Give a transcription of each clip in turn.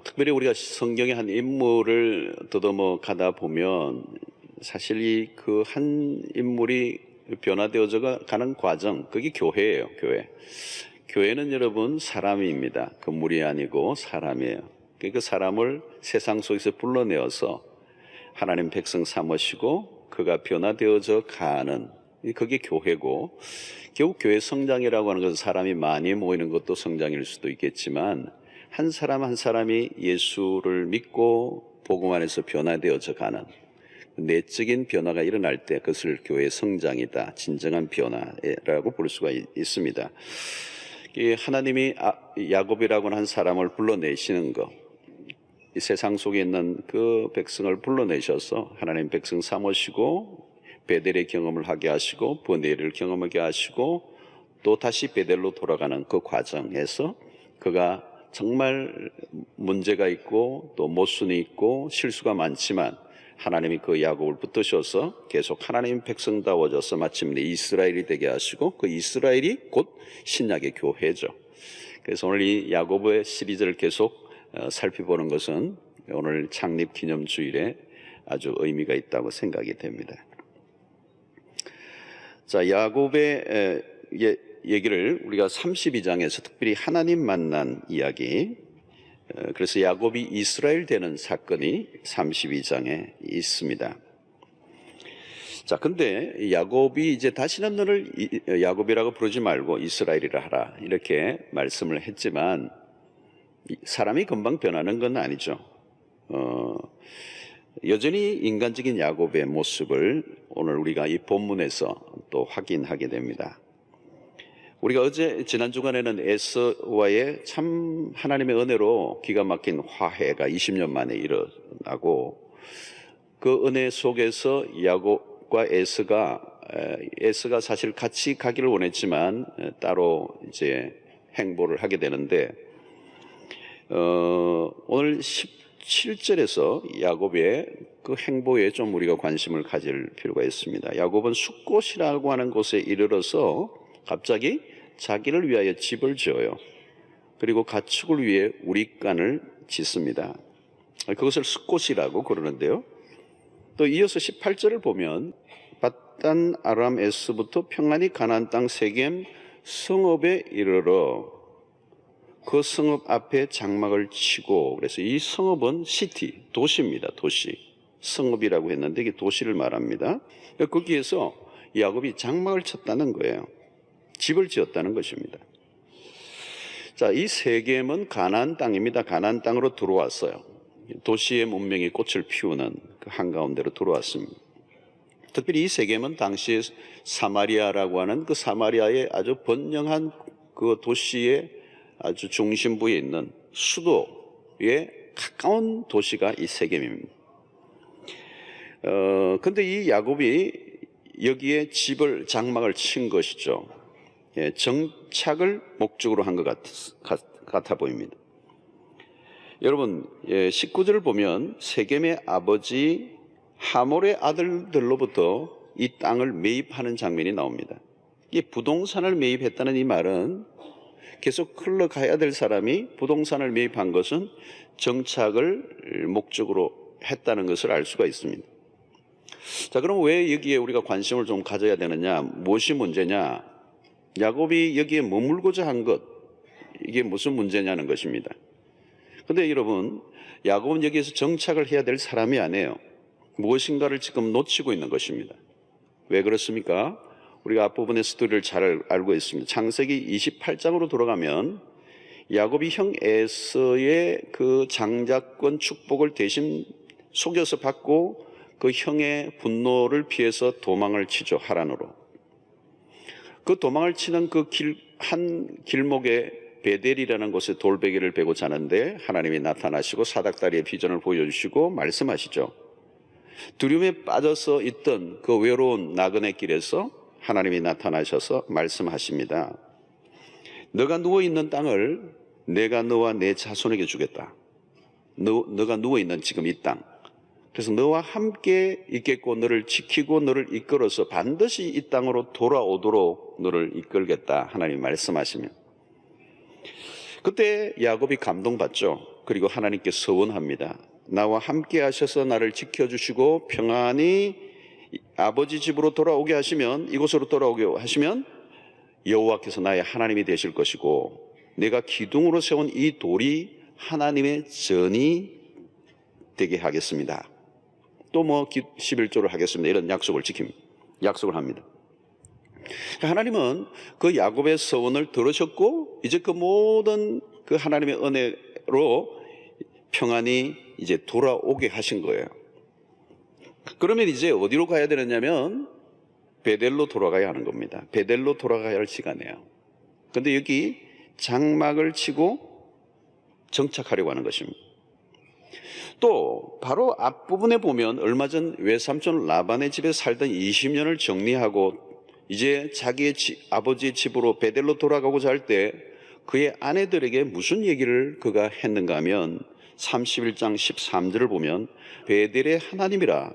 특별히 우리가 성경의 한 인물을 더듬어 가다 보면 사실 그 한 인물이 변화되어져 가는 과정, 그게 교회예요. 교회는 여러분 사람입니다. 건물이 아니고 사람이에요. 그 사람을 세상 속에서 불러내어서 하나님 백성 삼으시고 그가 변화되어져 가는, 그게 교회고, 결국 교회 성장이라고 하는 것은 사람이 많이 모이는 것도 성장일 수도 있겠지만 한 사람 한 사람이 예수를 믿고 복음 안에서 변화되어져 가는 내적인 변화가 일어날 때 그것을 교회의 성장이다, 진정한 변화라고 볼 수가 있습니다. 하나님이 야곱이라고 하는 한 사람을 불러내시는 것, 이 세상 속에 있는 그 백성을 불러내셔서 하나님 백성 삼으시고 베델의 경험을 하게 하시고 번뇌를 경험하게 하시고 또 다시 베델로 돌아가는 그 과정에서 그가 정말 문제가 있고 또 모순이 있고 실수가 많지만 하나님이 그 야곱을 붙드셔서 계속 하나님 백성다워져서 마침내 이스라엘이 되게 하시고 그 이스라엘이 곧 신약의 교회죠. 그래서 오늘 이 야곱의 시리즈를 계속 살펴보는 것은 오늘 창립 기념주일에 아주 의미가 있다고 생각이 됩니다. 자, 야곱의 얘기를 우리가 32장에서 특별히 하나님 만난 이야기, 그래서 야곱이 이스라엘 되는 사건이 32장에 있습니다. 자, 근데 야곱이 이제 다시는 너를 야곱이라고 부르지 말고 이스라엘이라 하라, 이렇게 말씀을 했지만 사람이 금방 변하는 건 아니죠. 여전히 인간적인 야곱의 모습을 오늘 우리가 이 본문에서 또 확인하게 됩니다. 우리가 지난 주간에는 에서와의 참 하나님의 은혜로 기가 막힌 화해가 20년 만에 일어나고 그 은혜 속에서 야곱과 에서가 사실 같이 가기를 원했지만 따로 이제 행보를 하게 되는데 오늘 17절에서 야곱의 그 행보에 좀 우리가 관심을 가질 필요가 있습니다. 야곱은 숫곳이라고 하는 곳에 이르러서 갑자기 자기를 위하여 집을 지어요. 그리고 가축을 위해 우릿간을 짓습니다. 그것을 숫곳이라고 그러는데요. 또 이어서 18절을 보면 밧단 아람에서부터 평안히 가나안 땅 세겜 성읍에 이르러 그 성읍 앞에 장막을 치고, 그래서 이 성읍은 시티, 도시입니다. 도시. 성읍이라고 했는데 이게 도시를 말합니다. 거기에서 야곱이 장막을 쳤다는 거예요. 집을 지었다는 것입니다. 자, 이 세겜은 가나안 땅입니다. 가나안 땅으로 들어왔어요. 도시의 문명이 꽃을 피우는 그 한가운데로 들어왔습니다. 특별히 이 세겜은 당시에 사마리아라고 하는 그 사마리아의 아주 번영한 그 도시의 아주 중심부에 있는 수도에 가까운 도시가 이 세겜입니다. 근데 이 야곱이 여기에 장막을 친 것이죠. 정착을 목적으로 한 것 같아 보입니다. 여러분, 19절을 보면 세겜의 아버지 하몰의 아들들로부터 이 땅을 매입하는 장면이 나옵니다. 이 부동산을 매입했다는 이 말은 계속 흘러가야 될 사람이 부동산을 매입한 것은 정착을 목적으로 했다는 것을 알 수가 있습니다. 자, 그럼 왜 여기에 우리가 관심을 좀 가져야 되느냐? 무엇이 문제냐? 야곱이 여기에 머물고자 한 것, 이게 무슨 문제냐는 것입니다. 근데 여러분, 야곱은 여기에서 정착을 해야 될 사람이 아니에요. 무엇인가를 지금 놓치고 있는 것입니다. 왜 그렇습니까? 우리가 앞부분의 스토리를 잘 알고 있습니다. 창세기 28장으로 돌아가면 야곱이 형 에서의 그 장자권 축복을 대신 속여서 받고 그 형의 분노를 피해서 도망을 치죠. 하란으로. 그 도망을 치는 그 한 길목에 베델이라는 곳에 돌베개를 베고 자는데 하나님이 나타나시고 사닥다리의 비전을 보여주시고 말씀하시죠. 두려움에 빠져서 있던 그 외로운 나그네 길에서 하나님이 나타나셔서 말씀하십니다. 너가 누워있는 땅을 내가 너와 내 자손에게 주겠다. 너가 누워있는 지금 이 땅. 그래서 너와 함께 있겠고 너를 지키고 너를 이끌어서 반드시 이 땅으로 돌아오도록 너를 이끌겠다. 하나님이 말씀하시면. 그때 야곱이 감동받죠. 그리고 하나님께 서원합니다. 나와 함께 하셔서 나를 지켜주시고 평안히 아버지 집으로 돌아오게 하시면, 이곳으로 돌아오게 하시면 여호와께서 나의 하나님이 되실 것이고 내가 기둥으로 세운 이 돌이 하나님의 전이 되게 하겠습니다. 또 11조를 하겠습니다. 이런 약속을 합니다. 하나님은 그 야곱의 서원을 들으셨고 이제 그 모든 그 하나님의 은혜로 평안히 이제 돌아오게 하신 거예요. 그러면 이제 어디로 가야 되느냐면 베델로 돌아가야 하는 겁니다. 베델로 돌아가야 할 시간이에요. 그런데 여기 장막을 치고 정착하려고 하는 것입니다. 또 바로 앞부분에 보면 얼마 전 외삼촌 라반의 집에 살던 20년을 정리하고 이제 자기의 아버지의 집으로 베델로 돌아가고자 할 때 그의 아내들에게 무슨 얘기를 그가 했는가 하면 31장 13절을 보면 베델의 하나님이라,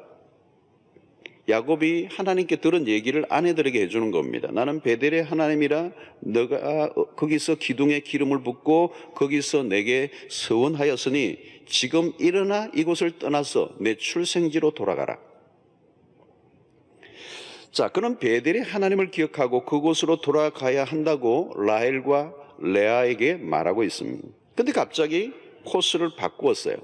야곱이 하나님께 들은 얘기를 아내들에게 해주는 겁니다. 나는 베델의 하나님이라 너가 거기서 기둥에 기름을 붓고 거기서 내게 서원하였으니 지금 일어나 이곳을 떠나서 내 출생지로 돌아가라. 자, 그럼 베델의 하나님을 기억하고 그곳으로 돌아가야 한다고 라헬과 레아에게 말하고 있습니다. 근데 갑자기 코스를 바꾸었어요.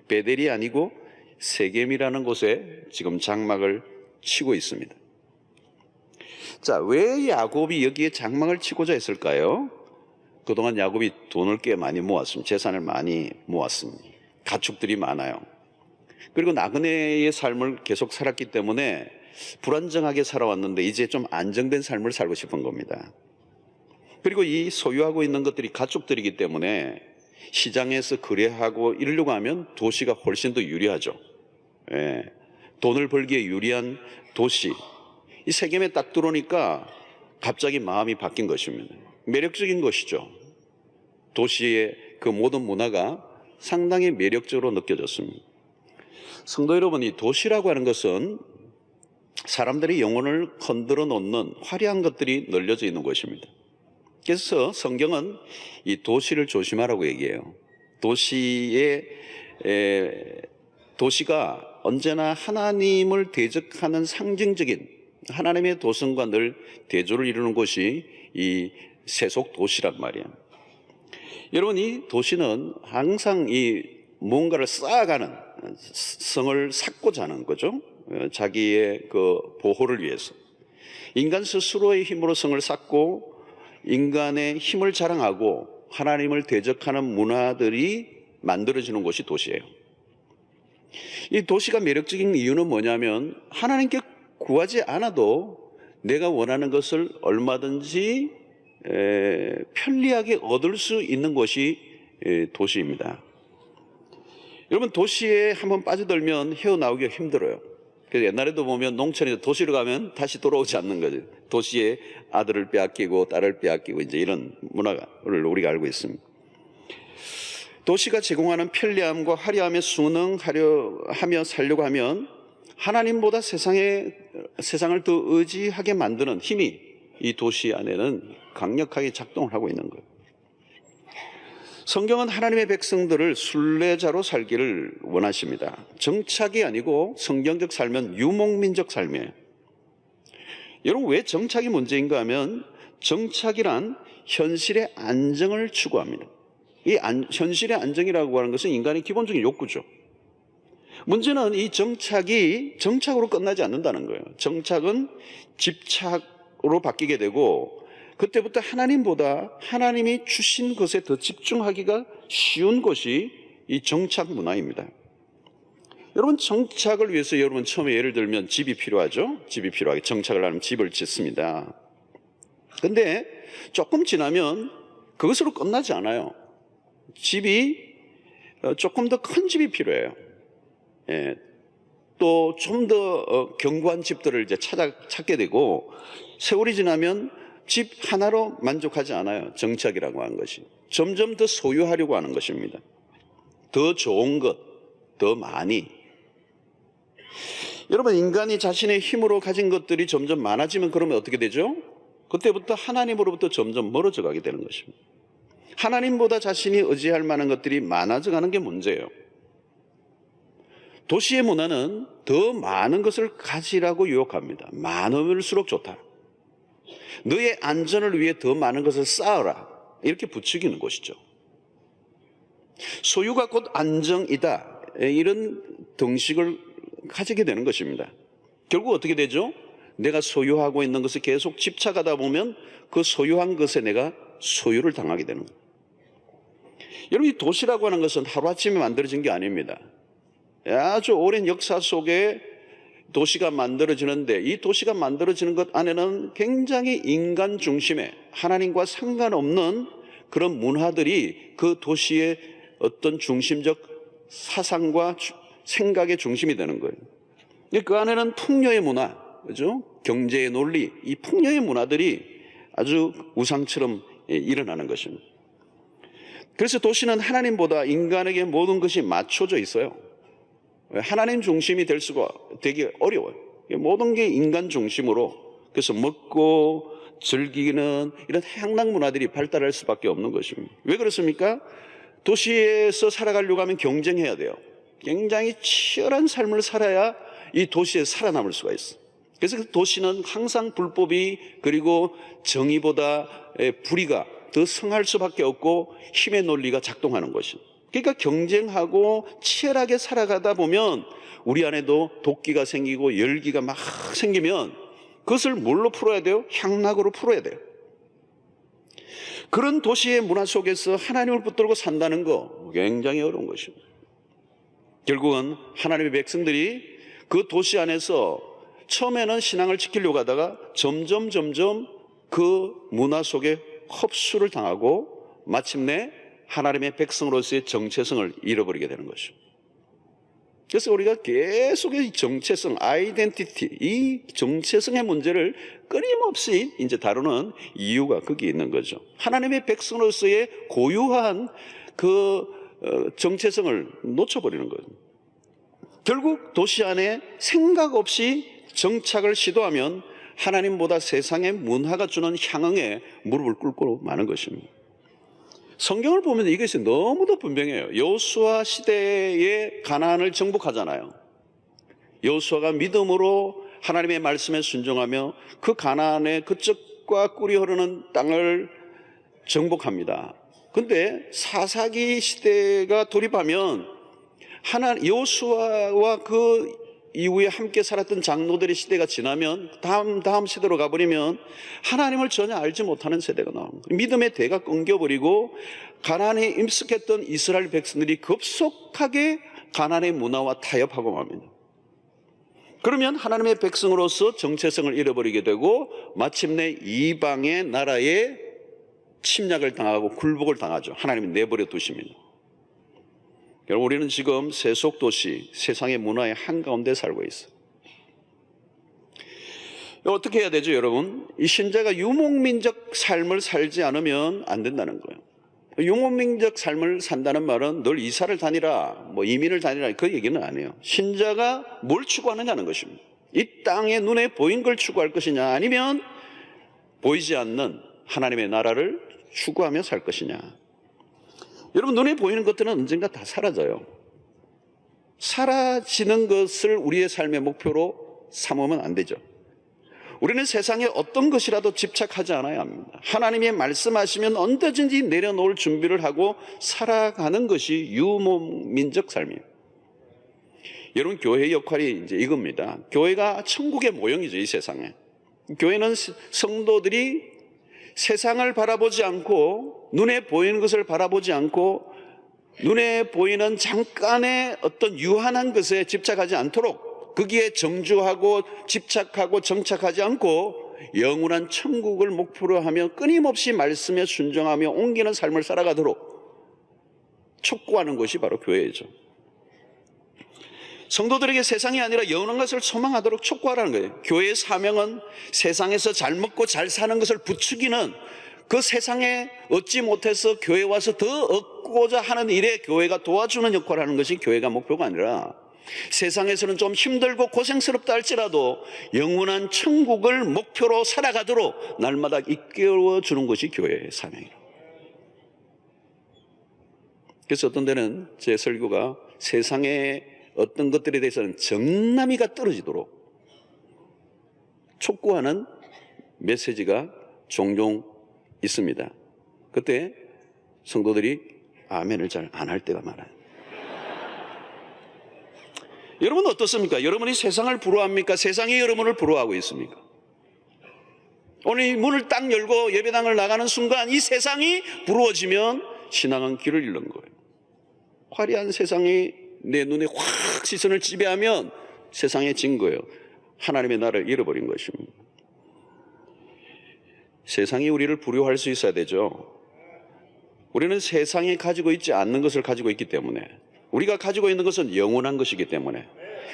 베델이 아니고 세겜이라는 곳에 지금 장막을 치고 있습니다. 자, 왜 야곱이 여기에 장막을 치고자 했을까요? 그동안 야곱이 돈을 꽤 많이 모았습니다. 재산을 많이 모았습니다. 가축들이 많아요. 그리고 나그네의 삶을 계속 살았기 때문에 불안정하게 살아왔는데 이제 좀 안정된 삶을 살고 싶은 겁니다. 그리고 이 소유하고 있는 것들이 가축들이기 때문에 시장에서 거래하고 이러려고 하면 도시가 훨씬 더 유리하죠. 예, 돈을 벌기에 유리한 도시. 이 세겜에 딱 들어오니까 갑자기 마음이 바뀐 것입니다. 매력적인 것이죠. 도시의 그 모든 문화가 상당히 매력적으로 느껴졌습니다. 성도 여러분, 이 도시라고 하는 것은 사람들의 영혼을 흔들어 놓는 화려한 것들이 널려져 있는 곳입니다. 그래서 성경은 이 도시를 조심하라고 얘기해요. 도시가 언제나 하나님을 대적하는 상징적인 하나님의 도성과 늘 대조를 이루는 곳이 이 세속 도시란 말이에요. 여러분, 이 도시는 항상 이 뭔가를 쌓아가는, 성을 쌓고자 하는 거죠. 자기의 그 보호를 위해서 인간 스스로의 힘으로 성을 쌓고 인간의 힘을 자랑하고 하나님을 대적하는 문화들이 만들어지는 곳이 도시예요. 이 도시가 매력적인 이유는 뭐냐면 하나님께 구하지 않아도 내가 원하는 것을 얼마든지 편리하게 얻을 수 있는 곳이 도시입니다. 여러분, 도시에 한번 빠져들면 헤어나오기가 힘들어요. 그래서 옛날에도 보면 농촌에서 도시로 가면 다시 돌아오지 않는 거죠. 도시에 아들을 빼앗기고 딸을 빼앗기고 이제 이런 문화를 우리가 알고 있습니다. 도시가 제공하는 편리함과 화려함에 순응하며 살려고 하면 하나님보다 세상을 더 의지하게 만드는 힘이 이 도시 안에는 강력하게 작동을 하고 있는 거예요. 성경은 하나님의 백성들을 순례자로 살기를 원하십니다. 정착이 아니고 성경적 삶은 유목민적 삶이에요. 여러분, 왜 정착이 문제인가 하면 정착이란 현실의 안정을 추구합니다. 이 현실의 안정이라고 하는 것은 인간의 기본적인 욕구죠. 문제는 이 정착이 정착으로 끝나지 않는다는 거예요. 정착은 집착으로 바뀌게 되고 그때부터 하나님보다 하나님이 주신 것에 더 집중하기가 쉬운 것이 이 정착 문화입니다. 여러분, 정착을 위해서 여러분 처음에 예를 들면 집이 필요하죠. 집이 필요하게 정착을 하면 집을 짓습니다. 근데 조금 지나면 그것으로 끝나지 않아요. 집이 조금 더 큰 집이 필요해요. 예, 또 좀 더 견고한 집들을 이제 찾게 되고 세월이 지나면 집 하나로 만족하지 않아요. 정착이라고 하는 것이 점점 더 소유하려고 하는 것입니다. 더 좋은 것, 더 많이. 여러분, 인간이 자신의 힘으로 가진 것들이 점점 많아지면 그러면 어떻게 되죠? 그때부터 하나님으로부터 점점 멀어져 가게 되는 것입니다. 하나님보다 자신이 의지할 만한 것들이 많아져 가는 게 문제예요. 도시의 문화는 더 많은 것을 가지라고 유혹합니다. 많을수록 좋다. 너의 안전을 위해 더 많은 것을 쌓아라. 이렇게 부추기는 것이죠. 소유가 곧 안정이다. 이런 등식을 가지게 되는 것입니다. 결국 어떻게 되죠? 내가 소유하고 있는 것을 계속 집착하다 보면 그 소유한 것에 내가 소유를 당하게 되는 거예요. 여러분, 이 도시라고 하는 것은 하루아침에 만들어진 게 아닙니다. 아주 오랜 역사 속에 도시가 만들어지는데, 이 도시가 만들어지는 것 안에는 굉장히 인간 중심의 하나님과 상관없는 그런 문화들이 그 도시의 어떤 중심적 사상과 생각의 중심이 되는 거예요. 그 안에는 풍요의 문화, 그죠? 경제의 논리, 이 풍요의 문화들이 아주 우상처럼 일어나는 것입니다. 그래서 도시는 하나님보다 인간에게 모든 것이 맞춰져 있어요. 하나님 중심이 되기 어려워요. 모든 게 인간 중심으로, 그래서 먹고 즐기는 이런 향락 문화들이 발달할 수밖에 없는 것입니다. 왜 그렇습니까? 도시에서 살아가려고 하면 경쟁해야 돼요. 굉장히 치열한 삶을 살아야 이 도시에 살아남을 수가 있어요. 그래서 그 도시는 항상 불법이, 그리고 정의보다 불의가 더 성할 수밖에 없고 힘의 논리가 작동하는 것입니다. 그러니까 경쟁하고 치열하게 살아가다 보면 우리 안에도 도끼가 생기고 열기가 막 생기면 그것을 뭘로 풀어야 돼요? 향락으로 풀어야 돼요. 그런 도시의 문화 속에서 하나님을 붙들고 산다는 거 굉장히 어려운 것입니다. 결국은 하나님의 백성들이 그 도시 안에서 처음에는 신앙을 지키려고 하다가 점점 그 문화 속에 흡수를 당하고 마침내 하나님의 백성으로서의 정체성을 잃어버리게 되는 것이죠. 그래서 우리가 계속 이 정체성, 아이덴티티, 이 정체성의 문제를 끊임없이 이제 다루는 이유가 거기에 있는 거죠. 하나님의 백성으로서의 고유한 그 정체성을 놓쳐버리는 거죠. 결국 도시 안에 생각 없이 정착을 시도하면 하나님보다 세상의 문화가 주는 향응에 무릎을 꿇고 마는 것입니다. 성경을 보면 이것이 너무도 분명해요. 여호수아 시대에 가나안을 정복하잖아요. 여호수아가 믿음으로 하나님의 말씀에 순종하며 그 가나안의 그쪽과 꿀이 흐르는 땅을 정복합니다. 그런데 사사기 시대가 돌입하면 여호수아와 그 이후에 함께 살았던 장로들의 시대가 지나면 다음 세대로 가버리면 하나님을 전혀 알지 못하는 세대가 나옵니다. 믿음의 대가 끊겨버리고 가나안에 임숙했던 이스라엘 백성들이 급속하게 가나안의 문화와 타협하고 맙니다. 그러면 하나님의 백성으로서 정체성을 잃어버리게 되고 마침내 이방의 나라에 침략을 당하고 굴복을 당하죠. 하나님이 내버려 두십니다. 여러분, 우리는 지금 세속도시, 세상의 문화의 한가운데 살고 있어요. 어떻게 해야 되죠, 여러분? 이 신자가 유목민적 삶을 살지 않으면 안 된다는 거예요. 유목민적 삶을 산다는 말은 늘 이사를 다니라, 이민을 다니라, 그 얘기는 아니에요. 신자가 뭘 추구하느냐는 것입니다. 이 땅에 눈에 보인 걸 추구할 것이냐, 아니면 보이지 않는 하나님의 나라를 추구하며 살 것이냐. 여러분, 눈에 보이는 것들은 언젠가 다 사라져요. 사라지는 것을 우리의 삶의 목표로 삼으면 안 되죠. 우리는 세상에 어떤 것이라도 집착하지 않아야 합니다. 하나님이 말씀하시면 언제든지 내려놓을 준비를 하고 살아가는 것이 유목민적 삶이에요. 여러분, 교회의 역할이 이제 이겁니다. 교회가 천국의 모형이죠, 이 세상에. 교회는 성도들이 세상을 바라보지 않고 눈에 보이는 것을 바라보지 않고 눈에 보이는 잠깐의 어떤 유한한 것에 집착하지 않도록 거기에 정주하고 집착하고 정착하지 않고 영원한 천국을 목표로 하며 끊임없이 말씀에 순종하며 옮기는 삶을 살아가도록 촉구하는 것이 바로 교회죠. 성도들에게 세상이 아니라 영원한 것을 소망하도록 촉구하라는 거예요. 교회의 사명은 세상에서 잘 먹고 잘 사는 것을 부추기는 그 세상에 얻지 못해서 교회에 와서 더 얻고자 하는 일에 교회가 도와주는 역할을 하는 것이 교회가 목표가 아니라 세상에서는 좀 힘들고 고생스럽다 할지라도 영원한 천국을 목표로 살아가도록 날마다 이끌어주는 것이 교회의 사명이에요. 그래서 어떤 데는 제 설교가 세상의 어떤 것들에 대해서는 정남이가 떨어지도록 촉구하는 메시지가 종종 있습니다. 그때 성도들이 아멘을 잘 안 할 때가 많아요. 여러분 어떻습니까? 여러분이 세상을 부러워합니까? 세상이 여러분을 부러워하고 있습니까? 오늘 이 문을 딱 열고 예배당을 나가는 순간 이 세상이 부러워지면 신앙은 길을 잃는 거예요. 화려한 세상이 내 눈에 확 시선을 지배하면 세상에 진 거예요. 하나님의 나라를 잃어버린 것입니다. 세상이 우리를 부러워할 수 있어야 되죠. 우리는 세상이 가지고 있지 않는 것을 가지고 있기 때문에, 우리가 가지고 있는 것은 영원한 것이기 때문에,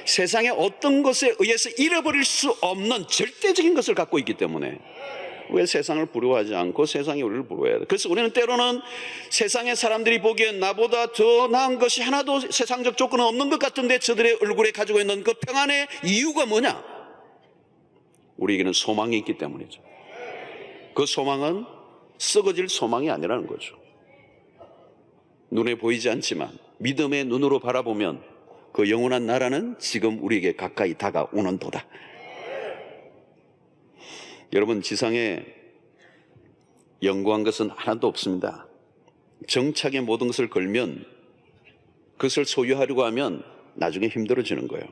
세상의 어떤 것에 의해서 잃어버릴 수 없는 절대적인 것을 갖고 있기 때문에 왜 세상을 부러워하지 않고 세상이 우리를 부러워해야 돼? 그래서 우리는 때로는 세상의 사람들이 보기엔 나보다 더 나은 것이 하나도 세상적 조건은 없는 것 같은데 저들의 얼굴에 가지고 있는 그 평안의 이유가 뭐냐? 우리에게는 소망이 있기 때문이죠. 그 소망은 썩어질 소망이 아니라는 거죠. 눈에 보이지 않지만 믿음의 눈으로 바라보면 그 영원한 나라는 지금 우리에게 가까이 다가오는 도다. 여러분, 지상에 영구한 것은 하나도 없습니다. 정착의 모든 것을 걸면, 그것을 소유하려고 하면 나중에 힘들어지는 거예요.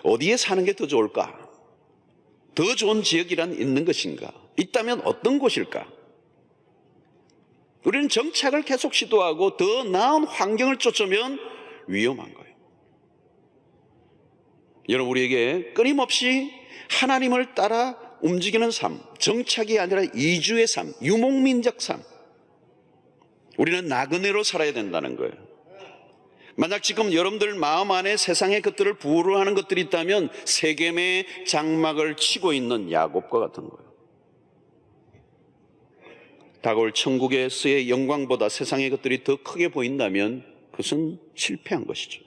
어디에 사는 게 더 좋을까? 더 좋은 지역이란 있는 것인가? 있다면 어떤 곳일까? 우리는 정착을 계속 시도하고 더 나은 환경을 쫓으면 위험한 거예요. 여러분, 우리에게 끊임없이 하나님을 따라 움직이는 삶, 정착이 아니라 이주의 삶, 유목민적 삶, 우리는 나그네로 살아야 된다는 거예요. 만약 지금 여러분들 마음 안에 세상의 것들을 부러워하는 것들이 있다면 세겜의 장막을 치고 있는 야곱과 같은 거예요. 다가올 천국에서의 영광보다 세상의 것들이 더 크게 보인다면 그것은 실패한 것이죠.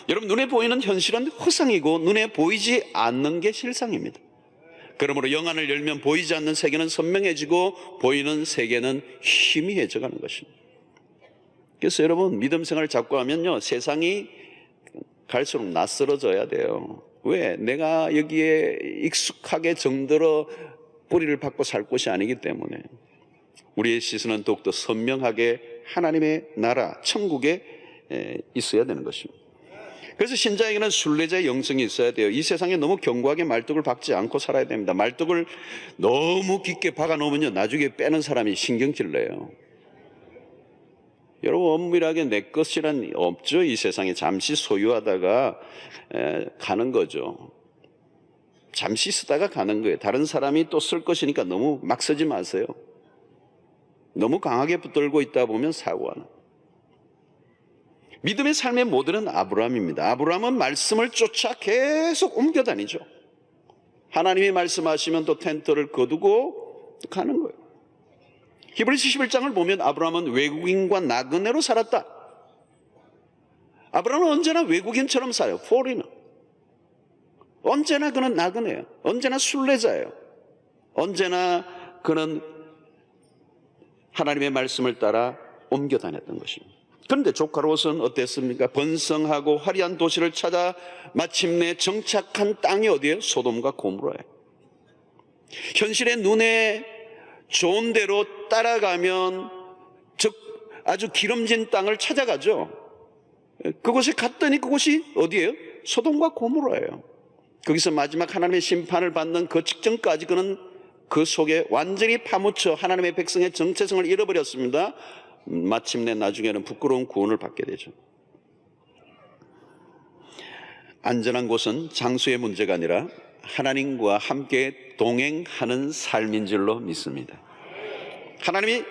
여러분, 눈에 보이는 현실은 허상이고 눈에 보이지 않는 게 실상입니다. 그러므로 영안을 열면 보이지 않는 세계는 선명해지고 보이는 세계는 희미해져 가는 것입니다. 그래서 여러분, 믿음 생활을 자꾸 하면요, 세상이 갈수록 낯설어져야 돼요. 왜? 내가 여기에 익숙하게 정들어 뿌리를 박고 살 곳이 아니기 때문에 우리의 시선은 더욱더 선명하게 하나님의 나라, 천국에 있어야 되는 것입니다. 그래서 신자에게는 순례자의 영성이 있어야 돼요. 이 세상에 너무 견고하게 말뚝을 박지 않고 살아야 됩니다. 말뚝을 너무 깊게 박아 놓으면요, 나중에 빼는 사람이 신경질 내요. 여러분, 엄밀하게 내 것이란 없죠. 이 세상에 잠시 소유하다가 가는 거죠. 잠시 쓰다가 가는 거예요. 다른 사람이 또 쓸 것이니까 너무 막 쓰지 마세요. 너무 강하게 붙들고 있다 보면 사고가 나요. 믿음의 삶의 모델은 아브라함입니다. 아브라함은 말씀을 쫓아 계속 옮겨다니죠. 하나님이 말씀하시면 또 텐트를 거두고 가는 거예요. 히브리서 11장을 보면 아브라함은 외국인과 나그네로 살았다. 아브라함은 언제나 외국인처럼 살아요. foreigner. 언제나 그는 나그네예요. 언제나 순례자예요. 언제나 그는 하나님의 말씀을 따라 옮겨 다녔던 것입니다. 그런데 조카 롯은 어땠습니까? 번성하고 화려한 도시를 찾아 마침내 정착한 땅이 어디예요? 소돔과 고모라예요. 현실의 눈에 좋은 대로 따라가면 아주 기름진 땅을 찾아가죠. 그곳에 갔더니 그곳이 어디예요? 소돔과 고모라예요. 거기서 마지막 하나님의 심판을 받는 그 직전까지 그는 그 속에 완전히 파묻혀 하나님의 백성의 정체성을 잃어버렸습니다. 마침내 나중에는 부끄러운 구원을 받게 되죠. 안전한 곳은 장소의 문제가 아니라 하나님과 함께 동행하는 삶인 줄로 믿습니다. 하나님이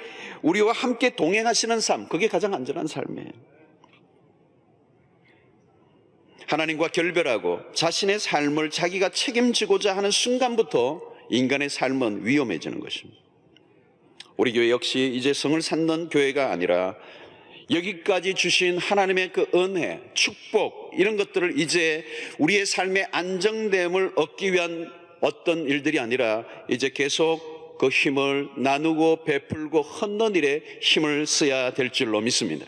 우리와 함께 동행하시는 삶, 그게 가장 안전한 삶이에요. 하나님과 결별하고 자신의 삶을 자기가 책임지고자 하는 순간부터 인간의 삶은 위험해지는 것입니다. 우리 교회 역시 이제 성을 쌓는 교회가 아니라 여기까지 주신 하나님의 그 은혜, 축복, 이런 것들을 이제 우리의 삶의 안정됨을 얻기 위한 어떤 일들이 아니라 이제 계속 그 힘을 나누고 베풀고 헛는 일에 힘을 써야 될 줄로 믿습니다.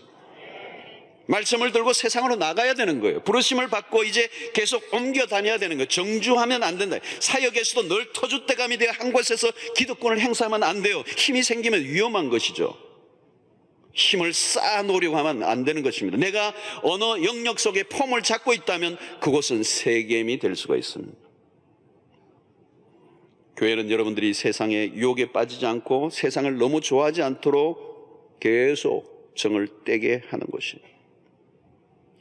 말씀을 들고 세상으로 나가야 되는 거예요. 부르심을 받고 이제 계속 옮겨 다녀야 되는 거예요. 정주하면 안 된다. 사역에서도 늘 터줏대감이 되어 한 곳에서 기득권을 행사하면 안 돼요. 힘이 생기면 위험한 것이죠. 힘을 쌓아놓으려고 하면 안 되는 것입니다. 내가 어느 영역 속에 폼을 잡고 있다면 그곳은 세겜이 될 수가 있습니다. 교회는 여러분들이 세상의 유혹에 빠지지 않고 세상을 너무 좋아하지 않도록 계속 정을 떼게 하는 것입니다.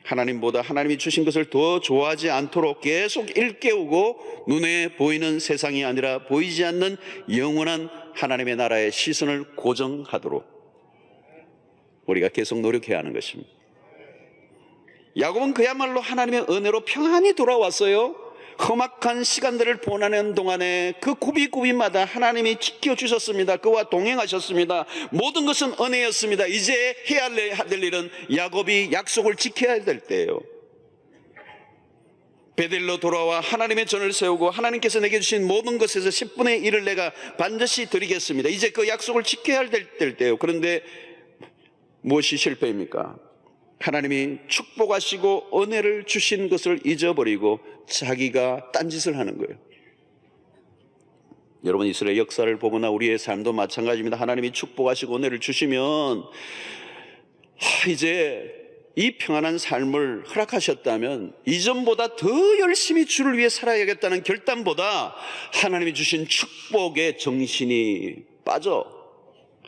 하나님보다 하나님이 주신 것을 더 좋아하지 않도록 계속 일깨우고 눈에 보이는 세상이 아니라 보이지 않는 영원한 하나님의 나라의 시선을 고정하도록 우리가 계속 노력해야 하는 것입니다. 야곱은 그야말로 하나님의 은혜로 평안히 돌아왔어요. 험악한 시간들을 보내는 동안에 그 구비구비마다 하나님이 지켜주셨습니다. 그와 동행하셨습니다. 모든 것은 은혜였습니다. 이제 해야 될 일은 야곱이 약속을 지켜야 될 때예요. 베델로 돌아와 하나님의 전을 세우고 하나님께서 내게 주신 모든 것에서 10분의 1을 내가 반드시 드리겠습니다. 이제 그 약속을 지켜야 될 때예요. 그런데 무엇이 실패입니까? 하나님이 축복하시고 은혜를 주신 것을 잊어버리고 자기가 딴짓을 하는 거예요. 여러분, 이스라엘 역사를 보거나 우리의 삶도 마찬가지입니다. 하나님이 축복하시고 은혜를 주시면 이제 이 평안한 삶을 허락하셨다면 이전보다 더 열심히 주를 위해 살아야겠다는 결단보다 하나님이 주신 축복에 정신이 빠져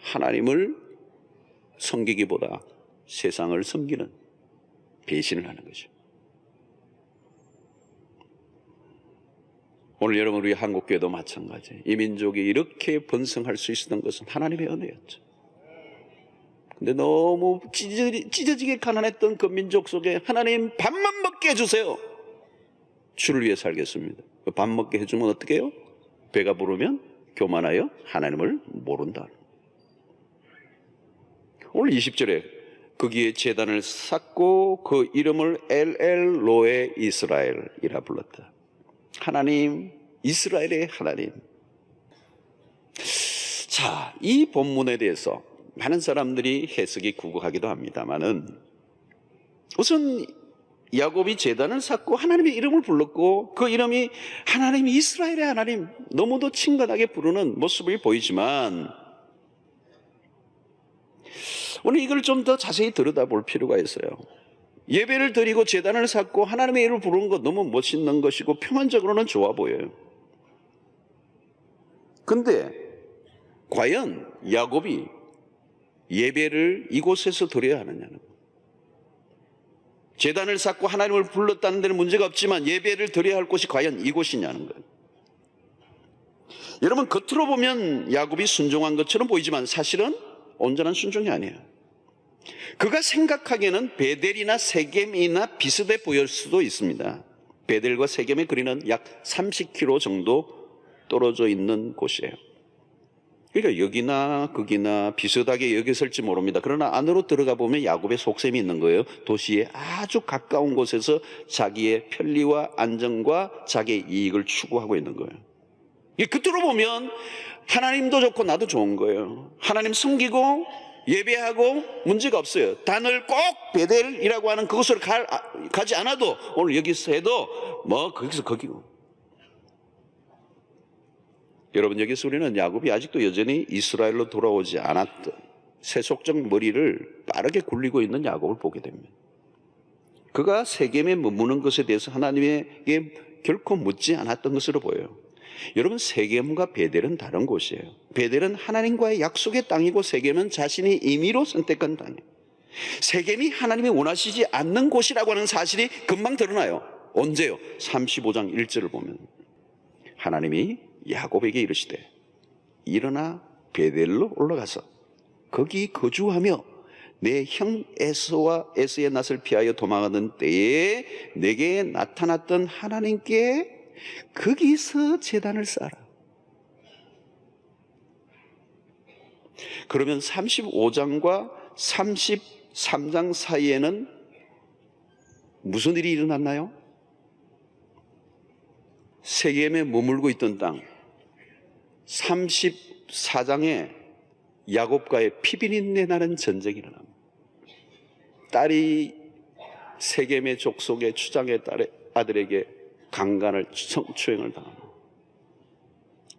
하나님을 섬기기보다 세상을 섬기는 배신을 하는 거죠. 오늘 여러분, 우리 한국교회도 마찬가지. 이 민족이 이렇게 번성할 수 있었던 것은 하나님의 은혜였죠. 근데 너무 찢어지게 가난했던 그 민족 속에 하나님 밥만 먹게 해주세요. 주를 위해 살겠습니다. 밥 먹게 해주면 어떻게 해요? 배가 부르면 교만하여 하나님을 모른다. 오늘 20절에 거기에 제단을 쌓고 그 이름을 엘엘로에 이스라엘이라 불렀다. 하나님, 이스라엘의 하나님. 자, 이 본문에 대해서 많은 사람들이 해석이 구구하기도 합니다만은 우선 야곱이 제단을 쌓고 하나님의 이름을 불렀고 그 이름이 하나님, 이스라엘의 하나님, 너무도 친근하게 부르는 모습이 보이지만 오늘 이걸 좀 더 자세히 들여다볼 필요가 있어요. 예배를 드리고 제단을 쌓고 하나님의 이름을 부르는 것 너무 멋있는 것이고 표면적으로는 좋아 보여요. 근데 과연 야곱이 예배를 이곳에서 드려야 하느냐는 거예요. 제단을 쌓고 하나님을 불렀다는 데는 문제가 없지만 예배를 드려야 할 곳이 과연 이곳이냐는 거예요. 여러분, 겉으로 보면 야곱이 순종한 것처럼 보이지만 사실은 온전한 순종이 아니에요. 그가 생각하기에는 베델이나 세겜이나 비슷해 보일 수도 있습니다. 베델과 세겜의 거리는 약 30km 정도 떨어져 있는 곳이에요. 그러니까 여기나 거기나 비슷하게 여겼을지 모릅니다. 그러나 안으로 들어가 보면 야곱의 속셈이 있는 거예요. 도시에 아주 가까운 곳에서 자기의 편리와 안정과 자기의 이익을 추구하고 있는 거예요. 겉으로 보면 하나님도 좋고 나도 좋은 거예요. 하나님 섬기고 예배하고 문제가 없어요. 단을 꼭 베델이라고 하는 그곳으로 가지 않아도 오늘 여기서 해도 뭐 거기서 거기고. 여러분, 여기서 우리는 야곱이 아직도 여전히 이스라엘로 돌아오지 않았던 세속적 머리를 빠르게 굴리고 있는 야곱을 보게 됩니다. 그가 세겜에 머무는 것에 대해서 하나님에게 결코 묻지 않았던 것으로 보여요. 여러분, 세겜과 베델은 다른 곳이에요. 베델은 하나님과의 약속의 땅이고 세겜은 자신이 임의로 선택한 땅이에요. 세겜이 하나님이 원하시지 않는 곳이라고 하는 사실이 금방 드러나요. 언제요? 35장 1절을 보면 하나님이 야곱에게 이르시되 일어나 베델로 올라가서 거기 거주하며 내 형 에서의 낯을 피하여 도망하던 때에 내게 나타났던 하나님께 거기서 제단을 쌓아라. 그러면 35장과 33장 사이에는 무슨 일이 일어났나요? 세겜에 머물고 있던 땅, 14장에 야곱과의 피비린내 나는 전쟁이 일어납니다. 딸이 세겜의 족속의 추장의 아들에게 강간을 성추행을 당합니다.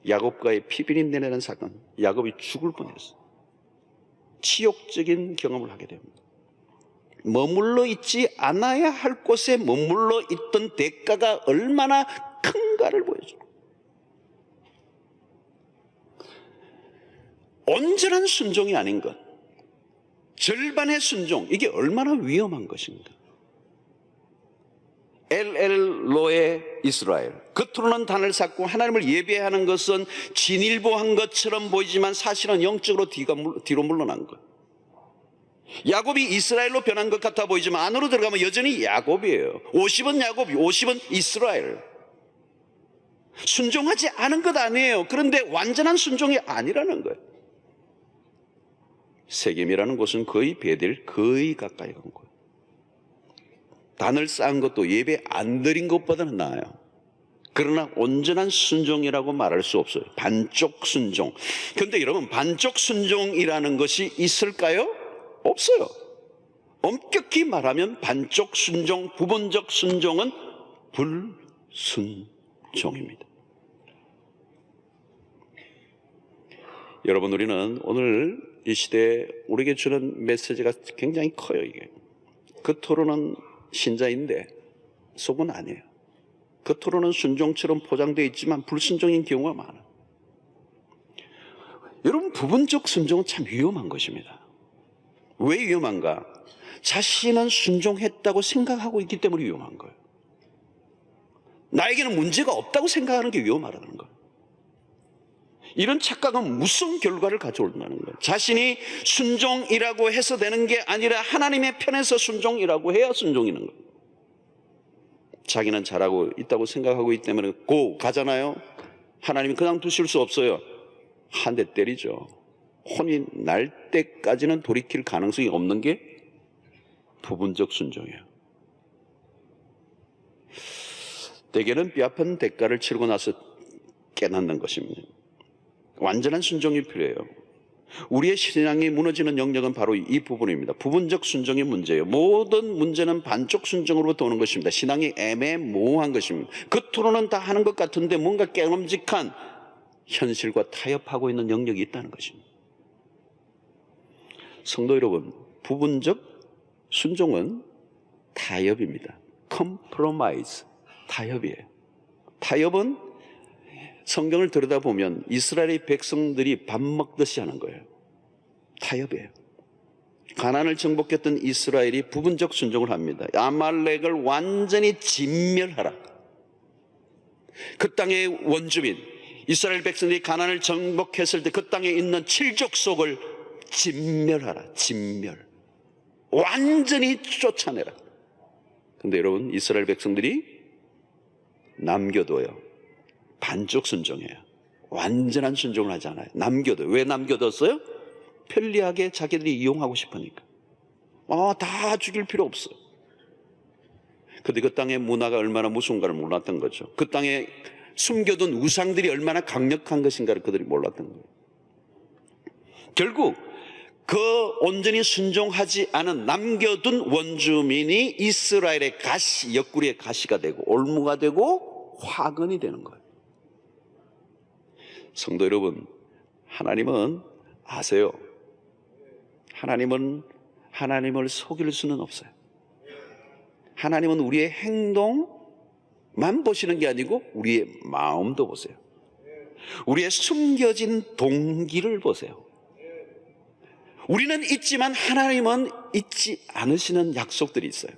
야곱과의 피비린내 나는 사건, 야곱이 죽을 뻔했어요. 치욕적인 경험을 하게 됩니다. 머물러 있지 않아야 할 곳에 머물러 있던 대가가 얼마나 큰가를 보여줍니다. 온전한 순종이 아닌 것, 절반의 순종, 이게 얼마나 위험한 것인가. 엘엘로의 이스라엘, 겉으로는 단을 쌓고 하나님을 예배하는 것은 진일보한 것처럼 보이지만 사실은 영적으로 뒤로 물러난 것. 야곱이 이스라엘로 변한 것 같아 보이지만 안으로 들어가면 여전히 야곱이에요. 50은 야곱이, 50은 이스라엘. 순종하지 않은 것 아니에요. 그런데 완전한 순종이 아니라는 거예요. 세겜이라는 곳은 거의 베델 거의 가까이 간 거예요. 단을 쌓은 것도 예배 안 드린 것보다는 나아요. 그러나 온전한 순종이라고 말할 수 없어요. 반쪽 순종. 그런데 여러분, 반쪽 순종이라는 것이 있을까요? 없어요. 엄격히 말하면 반쪽 순종, 부분적 순종은 불순종입니다. 여러분, 우리는 오늘 이 시대에 우리에게 주는 메시지가 굉장히 커요. 이게 겉으로는 신자인데 속은 아니에요. 겉으로는 순종처럼 포장되어 있지만 불순종인 경우가 많아요. 여러분, 부분적 순종은 참 위험한 것입니다. 왜 위험한가? 자신은 순종했다고 생각하고 있기 때문에 위험한 거예요. 나에게는 문제가 없다고 생각하는 게 위험하다는 거예요. 이런 착각은 무슨 결과를 가져온다는 거예요. 자신이 순종이라고 해서 되는 게 아니라 하나님의 편에서 순종이라고 해야 순종이는 거예요. 자기는 잘하고 있다고 생각하고 있기 때문에 가잖아요. 하나님이 그냥 두실 수 없어요. 한 대 때리죠. 혼이 날 때까지는 돌이킬 가능성이 없는 게 부분적 순종이에요. 대개는 뼈아픈 대가를 치르고 나서 깨닫는 것입니다. 완전한 순종이 필요해요. 우리의 신앙이 무너지는 영역은 바로 이 부분입니다. 부분적 순종이 문제예요. 모든 문제는 반쪽 순종으로부터 오는 것입니다. 신앙이 애매모호한 것입니다. 겉으로는 다 하는 것 같은데 뭔가 깨름직한 현실과 타협하고 있는 영역이 있다는 것입니다. 성도 여러분, 부분적 순종은 타협입니다. 컴프로마이즈, 타협이에요. 타협은 성경을 들여다보면 이스라엘의 백성들이 밥 먹듯이 하는 거예요. 타협이에요. 가나안을 정복했던 이스라엘이 부분적 순종을 합니다. 아말렉을 완전히 진멸하라. 그 땅의 원주민, 이스라엘 백성들이 가나안을 정복했을 때 그 땅에 있는 칠족속을 진멸하라. 진멸. 완전히 쫓아내라. 근데 여러분, 이스라엘 백성들이 남겨둬요. 반쪽 순종해요. 완전한 순종을 하지 않아요. 남겨둬요. 왜 남겨뒀어요? 편리하게 자기들이 이용하고 싶으니까. 다 죽일 필요 없어요. 근데 그 땅의 문화가 얼마나 무서운가를 몰랐던 거죠. 그 땅에 숨겨둔 우상들이 얼마나 강력한 것인가를 그들이 몰랐던 거예요. 결국 그 온전히 순종하지 않은 남겨둔 원주민이 이스라엘의 가시, 옆구리의 가시가 되고 올무가 되고 화근이 되는 거예요. 성도 여러분, 하나님은 아세요. 하나님을 속일 수는 없어요. 하나님은 우리의 행동만 보시는 게 아니고 우리의 마음도 보세요. 우리의 숨겨진 동기를 보세요. 우리는 잊지만 하나님은 잊지 않으시는 약속들이 있어요.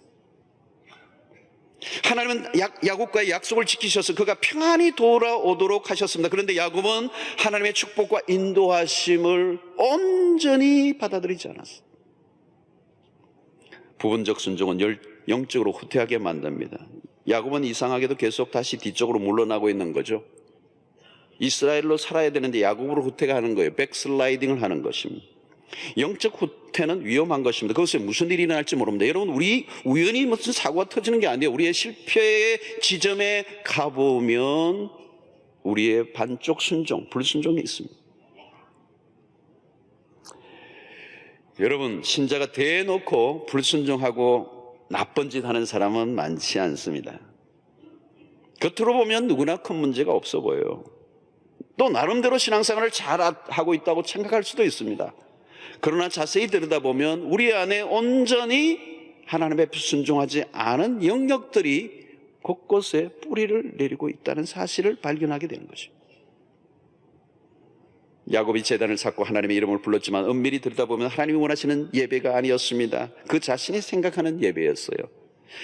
하나님은 야곱과의 약속을 지키셔서 그가 평안히 돌아오도록 하셨습니다. 그런데 야곱은 하나님의 축복과 인도하심을 온전히 받아들이지 않았어요. 부분적 순종은 영적으로 후퇴하게 만듭니다. 야곱은 이상하게도 계속 다시 뒤쪽으로 물러나고 있는 거죠. 이스라엘로 살아야 되는데 야곱으로 후퇴가 하는 거예요. 백슬라이딩을 하는 것입니다. 영적 후퇴는 위험한 것입니다. 그것에 무슨 일이 일어날지 모릅니다. 여러분, 우리 우연히 무슨 사고가 터지는 게 아니에요. 우리의 실패의 지점에 가보면 우리의 반쪽 순종, 불순종이 있습니다. 여러분, 신자가 대놓고 불순종하고 나쁜 짓 하는 사람은 많지 않습니다. 겉으로 보면 누구나 큰 문제가 없어 보여요. 또 나름대로 신앙생활을 잘하고 있다고 생각할 수도 있습니다. 그러나 자세히 들여다보면 우리 안에 온전히 하나님 앞에 순종하지 않은 영역들이 곳곳에 뿌리를 내리고 있다는 사실을 발견하게 되는 것입니다. 야곱이 제단을 쌓고 하나님의 이름을 불렀지만 은밀히 들여다보면 하나님이 원하시는 예배가 아니었습니다. 그 자신이 생각하는 예배였어요.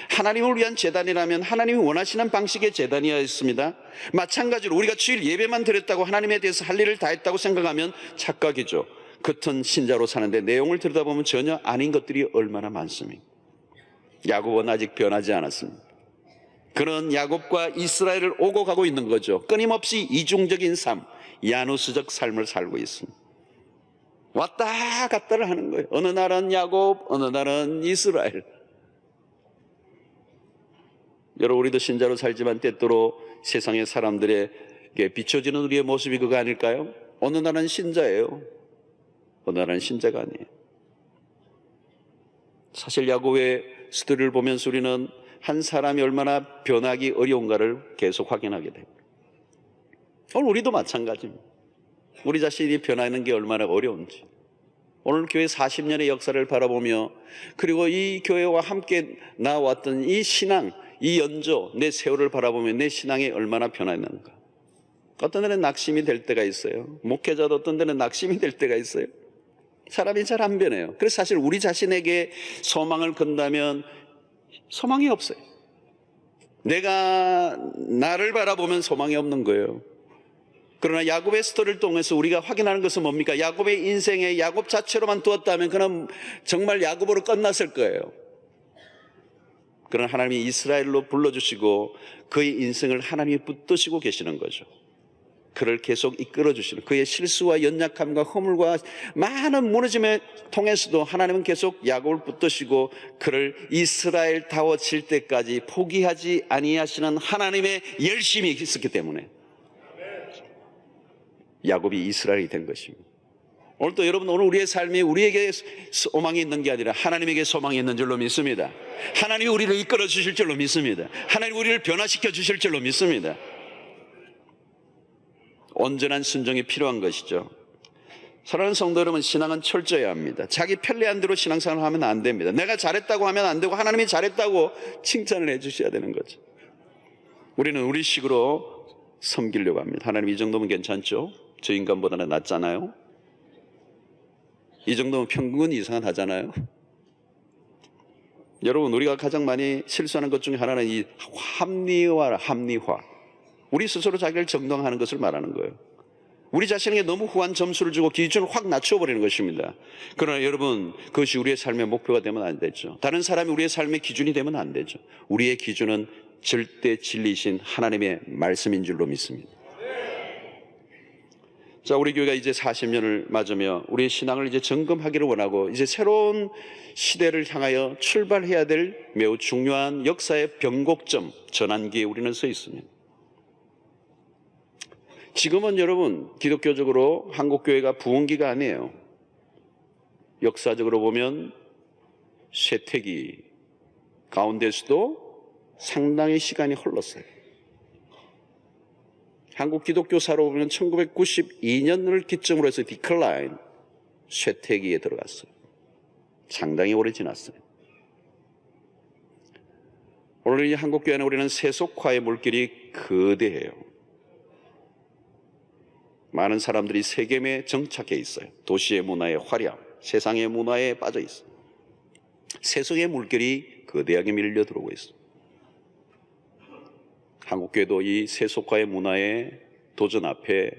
하나님을 위한 제단이라면 하나님이 원하시는 방식의 제단이었습니다. 마찬가지로 우리가 주일 예배만 드렸다고 하나님에 대해서 할 일을 다 했다고 생각하면 착각이죠. 겉은 신자로 사는데 내용을 들여다보면 전혀 아닌 것들이 얼마나 많습니까? 야곱은 아직 변하지 않았습니다. 그는 야곱과 이스라엘을 오고 가고 있는 거죠. 끊임없이 이중적인 삶, 야누스적 삶을 살고 있습니다. 왔다 갔다를 하는 거예요. 어느 날은 야곱, 어느 날은 이스라엘. 여러분, 우리도 신자로 살지만 때때로 세상의 사람들에게 비춰지는 우리의 모습이 그거 아닐까요? 어느 날은 신자예요, 어느 날은 신자가 아니에요. 사실 야곱의 스토리를 보면서 우리는 한 사람이 얼마나 변하기 어려운가를 계속 확인하게 됩니다. 오늘 우리도 마찬가지입니다. 우리 자신이 변하는 게 얼마나 어려운지. 오늘 교회 40년의 역사를 바라보며 그리고 이 교회와 함께 나왔던 이 신앙, 이 연조, 내 세월을 바라보며 내 신앙이 얼마나 변했는가. 어떤 데는 낙심이 될 때가 있어요. 목회자도 어떤 데는 낙심이 될 때가 있어요. 사람이 잘 안 변해요. 그래서 사실 우리 자신에게 소망을 건다면 소망이 없어요. 내가 나를 바라보면 소망이 없는 거예요. 그러나 야곱의 스토리를 통해서 우리가 확인하는 것은 뭡니까? 야곱의 인생에 야곱 자체로만 두었다면 그는 정말 야곱으로 끝났을 거예요. 그러나 하나님이 이스라엘로 불러주시고 그의 인생을 하나님이 붙드시고 계시는 거죠. 그를 계속 이끌어 주시는, 그의 실수와 연약함과 허물과 많은 무너짐에 통해서도 하나님은 계속 야곱을 붙드시고 그를 이스라엘다워질 때까지 포기하지 아니하시는 하나님의 열심이 있었기 때문에 야곱이 이스라엘이 된 것입니다. 오늘도 여러분, 오늘 우리의 삶이 우리에게 소망이 있는 게 아니라 하나님에게 소망이 있는 줄로 믿습니다. 하나님이 우리를 이끌어 주실 줄로 믿습니다. 하나님이 우리를 변화시켜 주실 줄로 믿습니다. 온전한 순종이 필요한 것이죠. 사랑하는 성도 여러분, 신앙은 철저해야 합니다. 자기 편리한 대로 신앙생활을 하면 안 됩니다. 내가 잘했다고 하면 안 되고 하나님이 잘했다고 칭찬을 해 주셔야 되는 거죠. 우리는 우리식으로 섬기려고 합니다. 하나님, 이 정도면 괜찮죠? 저 인간보다는 낫잖아요. 이 정도면 평균 이상은 하잖아요. 여러분, 우리가 가장 많이 실수하는 것 중에 하나는 이 합리화. 우리 스스로 자기를 정당화하는 것을 말하는 거예요. 우리 자신에게 너무 후한 점수를 주고 기준을 확 낮춰버리는 것입니다. 그러나 여러분, 그것이 우리의 삶의 목표가 되면 안 되죠. 다른 사람이 우리의 삶의 기준이 되면 안 되죠. 우리의 기준은 절대 진리이신 하나님의 말씀인 줄로 믿습니다. 자, 우리 교회가 이제 40년을 맞으며 우리의 신앙을 이제 점검하기를 원하고 이제 새로운 시대를 향하여 출발해야 될 매우 중요한 역사의 변곡점, 전환기에 우리는 서 있습니다. 지금은 여러분, 기독교적으로 한국교회가 부흥기가 아니에요. 역사적으로 보면 쇠퇴기 가운데서도 상당히 시간이 흘렀어요. 한국 기독교사로 보면 1992년을 기점으로 해서 디클라인, 쇠퇴기에 들어갔어요. 상당히 오래 지났어요. 오늘 이 한국교회 안에 우리는 세속화의 물길이 거대해요. 많은 사람들이 세겜에 정착해 있어요. 도시의 문화의 화려, 세상의 문화에 빠져 있어요. 세속의 물결이 거대하게 밀려 들어오고 있어요. 한국교회도 이 세속화의 문화의 도전 앞에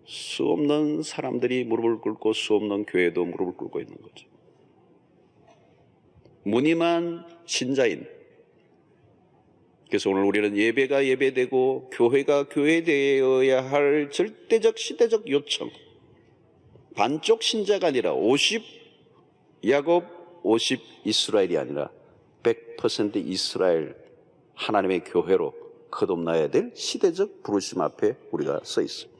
수없는 사람들이 무릎을 꿇고 수없는 교회도 무릎을 꿇고 있는 거죠. 무늬만 신자인, 그래서 오늘 우리는 예배가 예배되고 교회가 교회되어야 할 절대적 시대적 요청, 반쪽 신자가 아니라 50 야곱 50 이스라엘이 아니라 100% 이스라엘 하나님의 교회로 거듭나야 될 시대적 부르심 앞에 우리가 서 있습니다.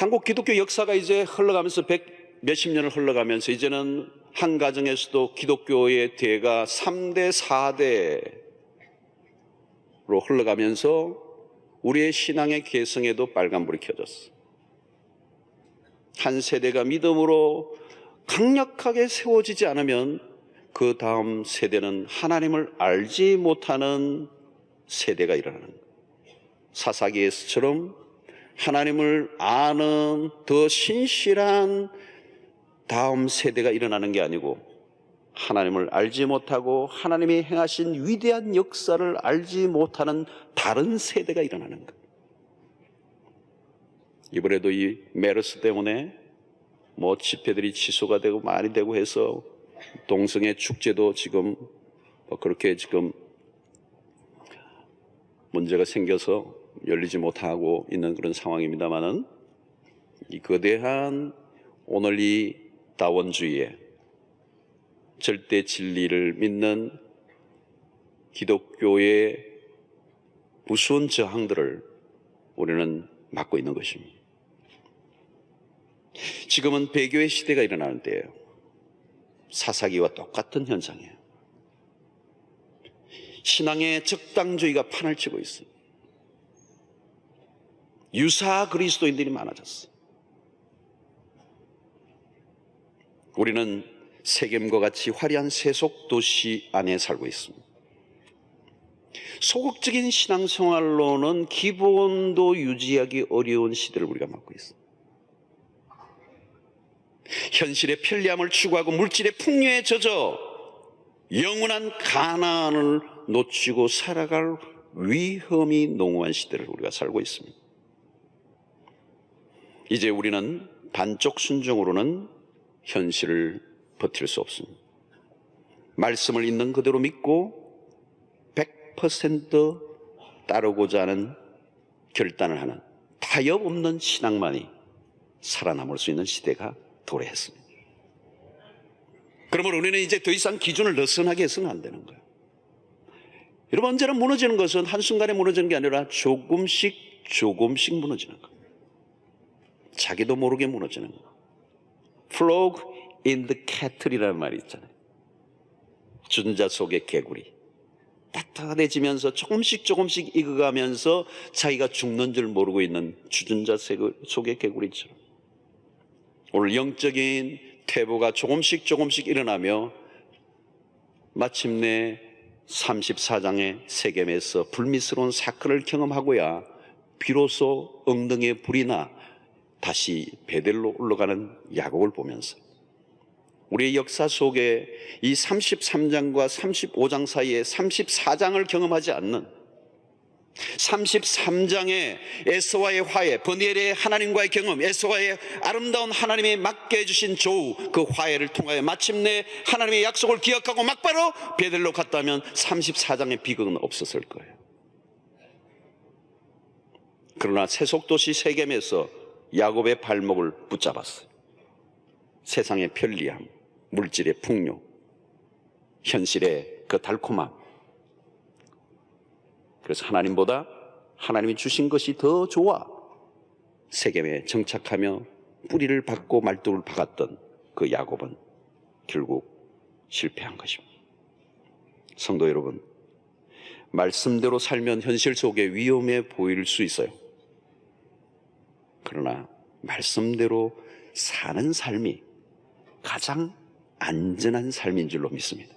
한국 기독교 역사가 이제 흘러가면서 몇십 년을 흘러가면서 이제는 한 가정에서도 기독교의 대가 3대, 4대로 흘러가면서 우리의 신앙의 개성에도 빨간불이 켜졌어. 한 세대가 믿음으로 강력하게 세워지지 않으면 그 다음 세대는 하나님을 알지 못하는 세대가 일어나는 거예요. 사사기에서처럼 하나님을 아는 더 신실한 다음 세대가 일어나는 게 아니고 하나님을 알지 못하고 하나님이 행하신 위대한 역사를 알지 못하는 다른 세대가 일어나는 거예요. 이번에도 이 메르스 때문에 집회들이 취소가 되고 많이 되고 해서 동성애 축제도 지금 그렇게 지금 문제가 생겨서 열리지 못하고 있는 그런 상황입니다만은 이 거대한 오늘 이 다원주의에 절대 진리를 믿는 기독교의 무서운 저항들을 우리는 막고 있는 것입니다. 지금은 배교의 시대가 일어나는 때예요. 사사기와 똑같은 현상이에요. 신앙의 적당주의가 판을 치고 있어요. 유사 그리스도인들이 많아졌어. 우리는 세겜과 같이 화려한 세속 도시 안에 살고 있습니다. 소극적인 신앙생활로는 기본도 유지하기 어려운 시대를 우리가 맞고 있습니다. 현실의 편리함을 추구하고 물질의 풍요에 젖어 영원한 가난을 놓치고 살아갈 위험이 농후한 시대를 우리가 살고 있습니다. 이제 우리는 반쪽 순종으로는 현실을 버틸 수 없습니다. 말씀을 있는 그대로 믿고 100% 따르고자 하는 결단을 하는 타협 없는 신앙만이 살아남을 수 있는 시대가 도래했습니다. 그러므로 우리는 이제 더 이상 기준을 느슨하게 해서는 안 되는 거예요. 여러분, 언제나 무너지는 것은 한순간에 무너지는 게 아니라 조금씩 무너지는 거예요. 자기도 모르게 무너지는 거예요. Frog in the kettle이라는 말이 있잖아요. 주전자 속의 개구리. 따뜻해지면서 조금씩 익어가면서 자기가 죽는 줄 모르고 있는 주전자 속의 개구리처럼 오늘 영적인 퇴보가 조금씩 일어나며 마침내 34장의 세겜에서 불미스러운 사건을 경험하고야 비로소 엉덩이에 불이 나 다시 베델로 올라가는 야곱을 보면서 우리의 역사 속에 이 33장과 35장 사이에 34장을 경험하지 않는 33장의 에서와의 화해, 버니엘의 하나님과의 경험, 에서와의 아름다운 하나님이 맡게 해주신 조우, 그 화해를 통하여 마침내 하나님의 약속을 기억하고 막바로 베델로 갔다면 34장의 비극은 없었을 거예요. 그러나 세속도시 세겜에서 야곱의 발목을 붙잡았어요. 세상의 편리함, 물질의 풍요, 현실의 그 달콤함. 그래서 하나님보다 하나님이 주신 것이 더 좋아 세겜에 정착하며 뿌리를 박고 말뚝을 박았던 그 야곱은 결국 실패한 것입니다. 성도 여러분, 말씀대로 살면 현실 속에 위험해 보일 수 있어요. 그러나 말씀대로 사는 삶이 가장 안전한 삶인 줄로 믿습니다.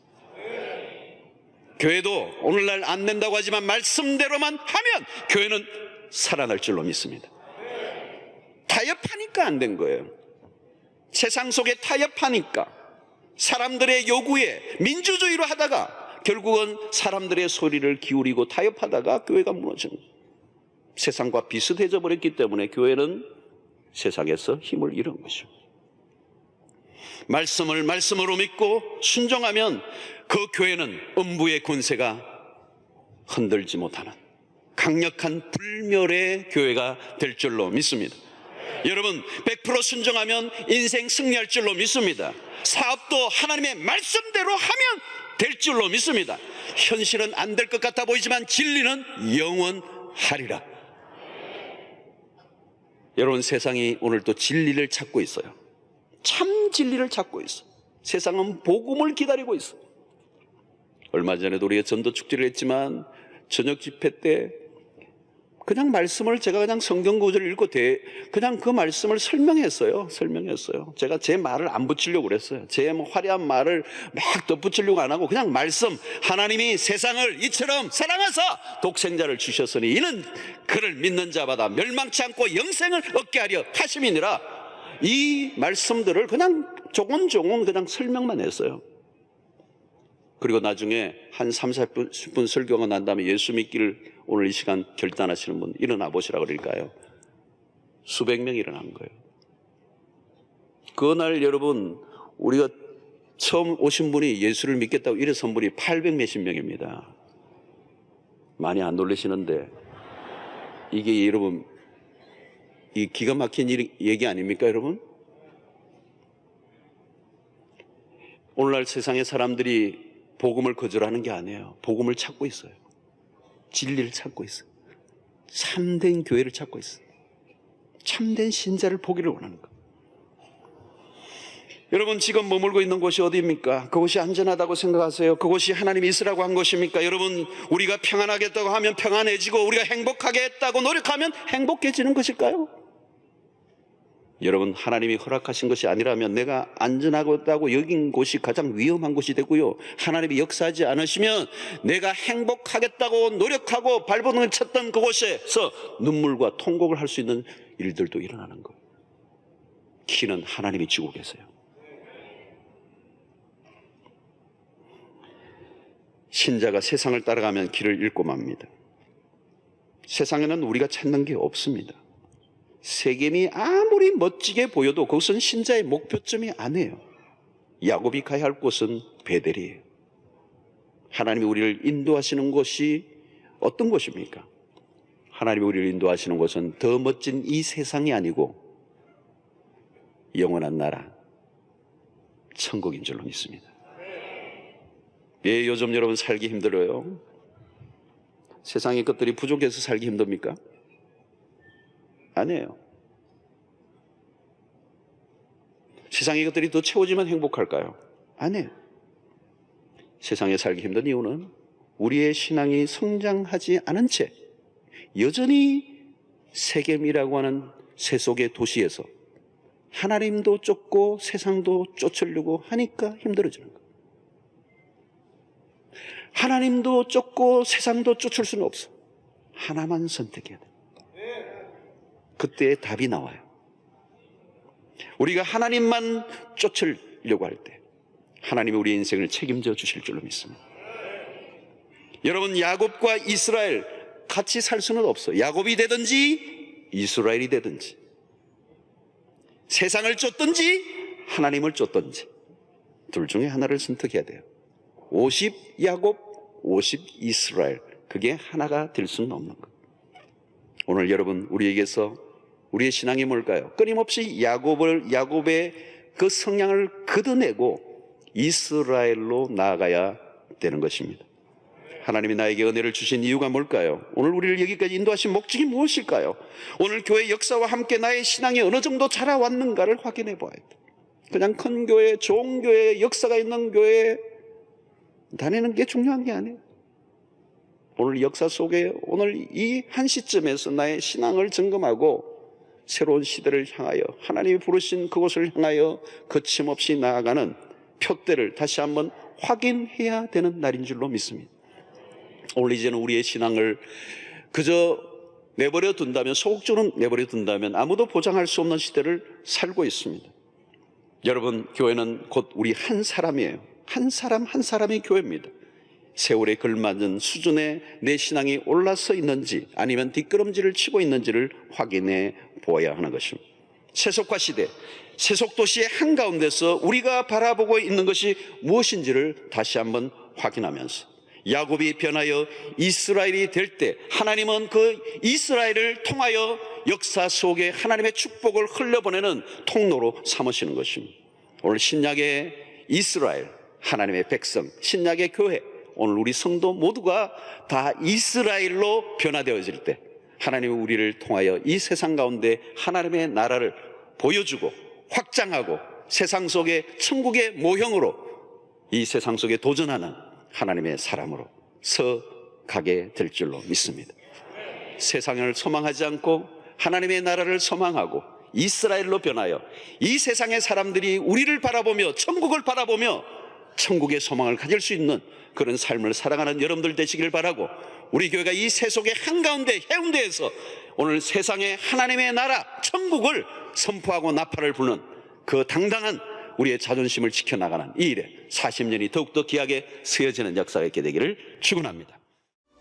교회도 오늘날 안 된다고 하지만 말씀대로만 하면 교회는 살아날 줄로 믿습니다. 타협하니까 안 된 거예요. 세상 속에 타협하니까 사람들의 요구에 민주주의로 하다가 결국은 사람들의 소리를 기울이고 타협하다가 교회가 무너지는 거예요. 세상과 비슷해져 버렸기 때문에 교회는 세상에서 힘을 잃은 것이죠. 말씀을 말씀으로 믿고 순종하면 그 교회는 음부의 권세가 흔들지 못하는 강력한 불멸의 교회가 될 줄로 믿습니다. 여러분, 100% 순종하면 인생 승리할 줄로 믿습니다. 사업도 하나님의 말씀대로 하면 될 줄로 믿습니다. 현실은 안 될 것 같아 보이지만 진리는 영원하리라. 여러분, 세상이 오늘 또 진리를 찾고 있어요. 참 진리를 찾고 있어. 세상은 복음을 기다리고 있어. 얼마 전에도 우리가 전도 축제를 했지만 저녁 집회 때 그냥 말씀을 제가 그냥 성경 구절을 읽고 그냥 그 말씀을 설명했어요. 제가 제 말을 안 붙이려고 그랬어요. 제 뭐 화려한 말을 막 덧붙이려고 안 하고 그냥 말씀, 하나님이 세상을 이처럼 사랑하사 독생자를 주셨으니 이는 그를 믿는 자마다 멸망치 않고 영생을 얻게 하려 하심이니라. 이 말씀들을 그냥 조곤조곤 그냥 설명만 했어요. 그리고 나중에 한 30분 설교가 난 다음에 예수 믿기를 오늘 이 시간 결단하시는 분 일어나 보시라 그럴까요? 수백 명이 일어난 거예요. 그날 여러분, 우리가 처음 오신 분이 예수를 믿겠다고 일어선 분이 800 몇십 명입니다. 많이 안 놀라시는데 이게 여러분, 이 기가 막힌 얘기 아닙니까 여러분? 오늘날 세상의 사람들이 복음을 거절하는 게 아니에요. 복음을 찾고 있어요. 진리를 찾고 있어요. 참된 교회를 찾고 있어요. 참된 신자를 보기를 원하는 거예요. 여러분, 지금 머물고 있는 곳이 어디입니까? 그곳이 안전하다고 생각하세요? 그곳이 하나님이 있으라고 한 곳입니까? 여러분, 우리가 평안하겠다고 하면 평안해지고 우리가 행복하게 했다고 노력하면 행복해지는 것일까요? 여러분, 하나님이 허락하신 것이 아니라면 내가 안전하다고 여긴 곳이 가장 위험한 곳이 되고요, 하나님이 역사하지 않으시면 내가 행복하겠다고 노력하고 발버둥을 쳤던 그곳에서 눈물과 통곡을 할 수 있는 일들도 일어나는 거예요. 키는 하나님이 쥐고 계세요. 신자가 세상을 따라가면 길을 잃고 맙니다. 세상에는 우리가 찾는 게 없습니다. 세겜이 아무리 멋지게 보여도 그것은 신자의 목표점이 아니에요. 야곱이 가야 할 곳은 베델이에요. 하나님이 우리를 인도하시는 곳이 어떤 곳입니까? 하나님이 우리를 인도하시는 곳은 더 멋진 이 세상이 아니고 영원한 나라, 천국인 줄로 믿습니다. 예, 요즘 여러분 살기 힘들어요. 세상의 것들이 부족해서 살기 힘듭니까? 아니에요. 세상의 것들이 더 채워지면 행복할까요? 아니에요. 세상에 살기 힘든 이유는 우리의 신앙이 성장하지 않은 채 여전히 세겜이라고 하는 세속의 도시에서 하나님도 쫓고 세상도 쫓으려고 하니까 힘들어지는 거예요. 하나님도 쫓고 세상도 쫓을 수는 없어. 하나만 선택해야 돼. 그때 답이 나와요. 우리가 하나님만 쫓으려고 할 때 하나님이 우리 인생을 책임져 주실 줄로 믿습니다. 여러분, 야곱과 이스라엘 같이 살 수는 없어요. 야곱이 되든지 이스라엘이 되든지, 세상을 쫓든지 하나님을 쫓든지 둘 중에 하나를 선택해야 돼요. 50 야곱, 50 이스라엘, 그게 하나가 될 수는 없는 거예요. 오늘 여러분, 우리에게서 우리의 신앙이 뭘까요? 끊임없이 야곱의 그 성향을 걷어내고 이스라엘로 나아가야 되는 것입니다. 하나님이 나에게 은혜를 주신 이유가 뭘까요? 오늘 우리를 여기까지 인도하신 목적이 무엇일까요? 오늘 교회 역사와 함께 나의 신앙이 어느 정도 자라왔는가를 확인해 봐야 돼. 그냥 큰 교회, 좋은 교회, 역사가 있는 교회에 다니는 게 중요한 게 아니에요. 오늘 역사 속에 오늘 이 한 시점에서 나의 신앙을 점검하고 새로운 시대를 향하여 하나님이 부르신 그곳을 향하여 거침없이 나아가는 표대를 다시 한번 확인해야 되는 날인 줄로 믿습니다. 오늘 이제는 우리의 신앙을 그저 내버려 둔다면, 소극적으로 내버려 둔다면 아무도 보장할 수 없는 시대를 살고 있습니다. 여러분, 교회는 곧 우리 한 사람이에요. 한 사람 한 사람이 교회입니다. 세월에 걸맞은 수준에 내 신앙이 올라서 있는지 아니면 뒷걸음질을 치고 있는지를 확인해 보아야 하는 것입니다. 세속화 시대, 세속 도시의 한가운데서 우리가 바라보고 있는 것이 무엇인지를 다시 한번 확인하면서 야곱이 변하여 이스라엘이 될 때 하나님은 그 이스라엘을 통하여 역사 속에 하나님의 축복을 흘려보내는 통로로 삼으시는 것입니다. 오늘 신약의 이스라엘, 하나님의 백성, 신약의 교회, 오늘 우리 성도 모두가 다 이스라엘로 변화되어질 때 하나님은 우리를 통하여 이 세상 가운데 하나님의 나라를 보여주고 확장하고 세상 속에 천국의 모형으로 이 세상 속에 도전하는 하나님의 사람으로 서가게 될 줄로 믿습니다. 세상을 소망하지 않고 하나님의 나라를 소망하고 이스라엘로 변하여 이 세상의 사람들이 우리를 바라보며 천국을 바라보며 천국의 소망을 가질 수 있는 그런 삶을 살아가는 여러분들 되시길 바라고, 우리 교회가 이 세속의 한가운데 해운대에서 오늘 세상의 하나님의 나라 천국을 선포하고 나팔을 부는 그 당당한 우리의 자존심을 지켜나가는 이 일에 40년이 더욱더 귀하게 쓰여지는 역사가 있게 되기를 축원합니다.